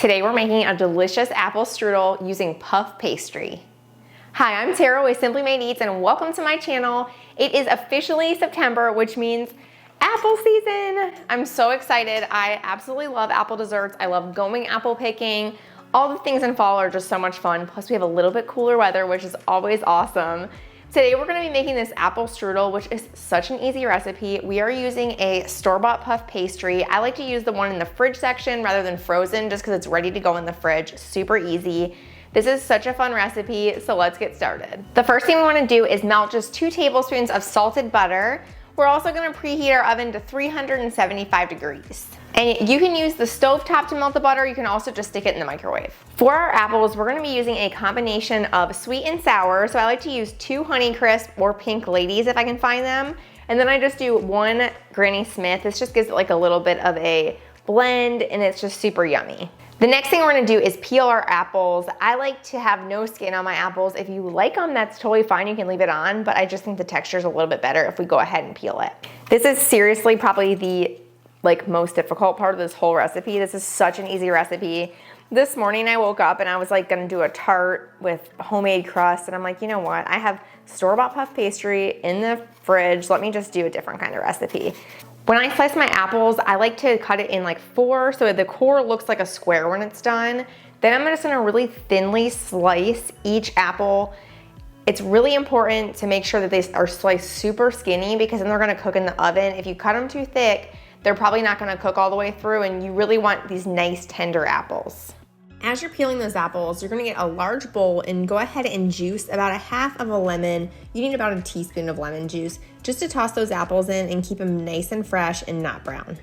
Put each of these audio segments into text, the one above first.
Today we're making a delicious apple strudel using puff pastry. Hi, I'm Tara with Simply Made Eats and welcome to my channel. It is officially September, which means apple season. I'm so excited. I absolutely love apple desserts. I love going apple picking. All the things in fall are just so much fun. Plus we have a little bit cooler weather, which is always awesome. Today we're gonna be making this apple strudel, which is such an easy recipe. We are using a store-bought puff pastry. I like to use the one in the fridge section rather than frozen just because it's ready to go in the fridge, super easy. This is such a fun recipe, so let's get started. The first thing we wanna do is melt just 2 tablespoons of salted butter. We're also gonna preheat our oven to 375 degrees. And you can use the stovetop to melt the butter. You can also just stick it in the microwave. For our apples, we're gonna be using a combination of sweet and sour. So I like to use 2 Honeycrisp or Pink Ladies if I can find them. And then I just do 1 Granny Smith. This just gives it like a little bit of a blend and it's just super yummy. The next thing we're gonna do is peel our apples. I like to have no skin on my apples. If you like them, that's totally fine. You can leave it on, but I just think the texture is a little bit better if we go ahead and peel it. This is seriously probably the most difficult part of this whole recipe. This is such an easy recipe. This morning I woke up and I was like gonna do a tart with homemade crust and I'm like, you know what? I have store-bought puff pastry in the fridge. Let me just do a different kind of recipe. When I slice my apples, I like to cut it in like 4 so the core looks like a square when it's done. Then I'm just gonna really thinly slice each apple. It's really important to make sure that they are sliced super skinny because then they're gonna cook in the oven. If you cut them too thick, they're probably not gonna cook all the way through and you really want these nice tender apples. As you're peeling those apples, you're gonna get a large bowl and go ahead and juice about 1/2 of a lemon. You need about a teaspoon of lemon juice just to toss those apples in and keep them nice and fresh and not brown.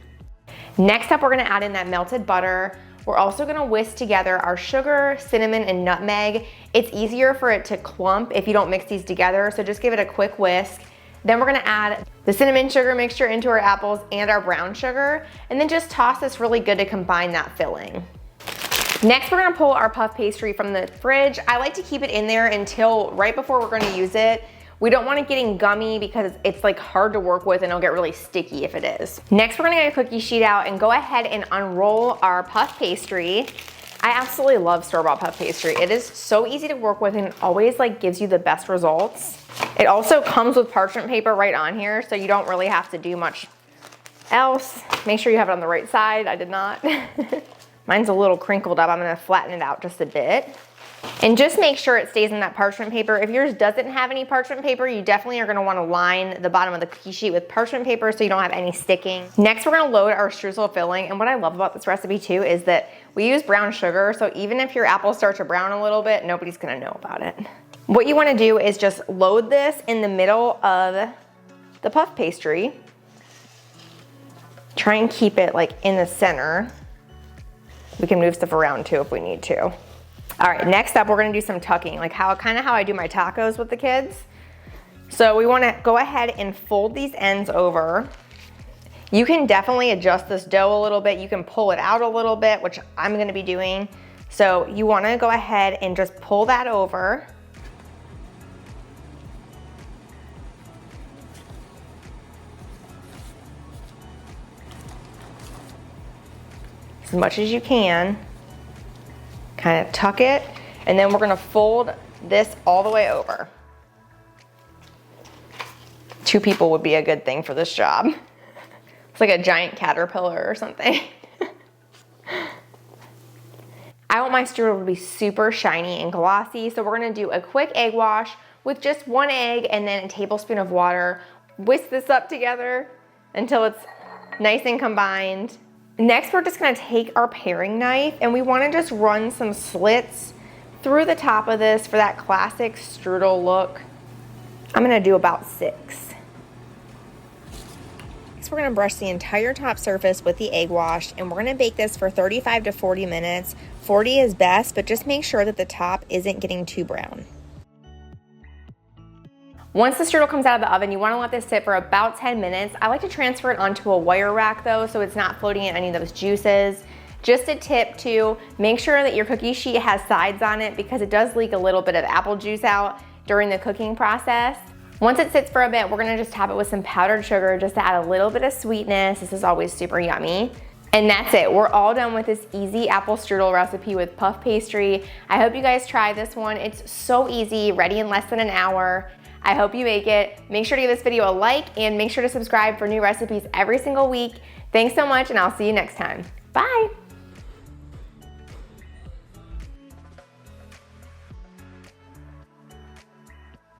Next up, we're gonna add in that melted butter. We're also gonna whisk together our sugar, cinnamon, and nutmeg. It's easier for it to clump if you don't mix these together, so just give it a quick whisk. Then we're gonna add the cinnamon sugar mixture into our apples and our brown sugar, and then just toss this really good to combine that filling. Next, we're gonna pull our puff pastry from the fridge. I like to keep it in there until right before we're gonna use it. We don't want it getting gummy because it's like hard to work with and it'll get really sticky if it is. Next, we're gonna get a cookie sheet out and go ahead and unroll our puff pastry. I absolutely love store-bought puff pastry. It is so easy to work with and it always gives you the best results. It also comes with parchment paper right on here, so you don't really have to do much else. Make sure you have it on the right side. I did not. Mine's a little crinkled up. I'm gonna flatten it out just a bit. And just make sure it stays in that parchment paper. If yours doesn't have any parchment paper, you definitely are gonna wanna line the bottom of the cookie sheet with parchment paper so you don't have any sticking. Next, we're gonna load our streusel filling. And what I love about this recipe too is that we use brown sugar, so even if your apples start to brown a little bit, nobody's gonna know about it. What you wanna do is just load this in the middle of the puff pastry. Try and keep it in the center. We can move stuff around too if we need to. All right, next up, we're gonna do some tucking, kind of how I do my tacos with the kids. So we wanna go ahead and fold these ends over. You can definitely adjust this dough a little bit. You can pull it out a little bit, which I'm gonna be doing. So you wanna go ahead and just pull that over. As much as you can. Kind of tuck it, and then we're gonna fold this all the way over. 2 people would be a good thing for this job. It's like a giant caterpillar or something. I want my strudel to be super shiny and glossy, so we're gonna do a quick egg wash with just 1 egg and then a tablespoon of water. Whisk this up together until it's nice and combined. Next, we're just gonna take our paring knife and we wanna just run some slits through the top of this for that classic strudel look. I'm gonna do about 6. Next, we're gonna brush the entire top surface with the egg wash and we're gonna bake this for 35 to 40 minutes. 40 is best, but just make sure that the top isn't getting too brown. Once the strudel comes out of the oven, you wanna let this sit for about 10 minutes. I like to transfer it onto a wire rack though, so it's not floating in any of those juices. Just a tip too, make sure that your cookie sheet has sides on it because it does leak a little bit of apple juice out during the cooking process. Once it sits for a bit, we're gonna just top it with some powdered sugar just to add a little bit of sweetness. This is always super yummy. And that's it. We're all done with this easy apple strudel recipe with puff pastry. I hope you guys try this one. It's so easy, ready in less than an hour. I hope you make it. Make sure to give this video a like and make sure to subscribe for new recipes every single week. Thanks so much, and I'll see you next time. Bye.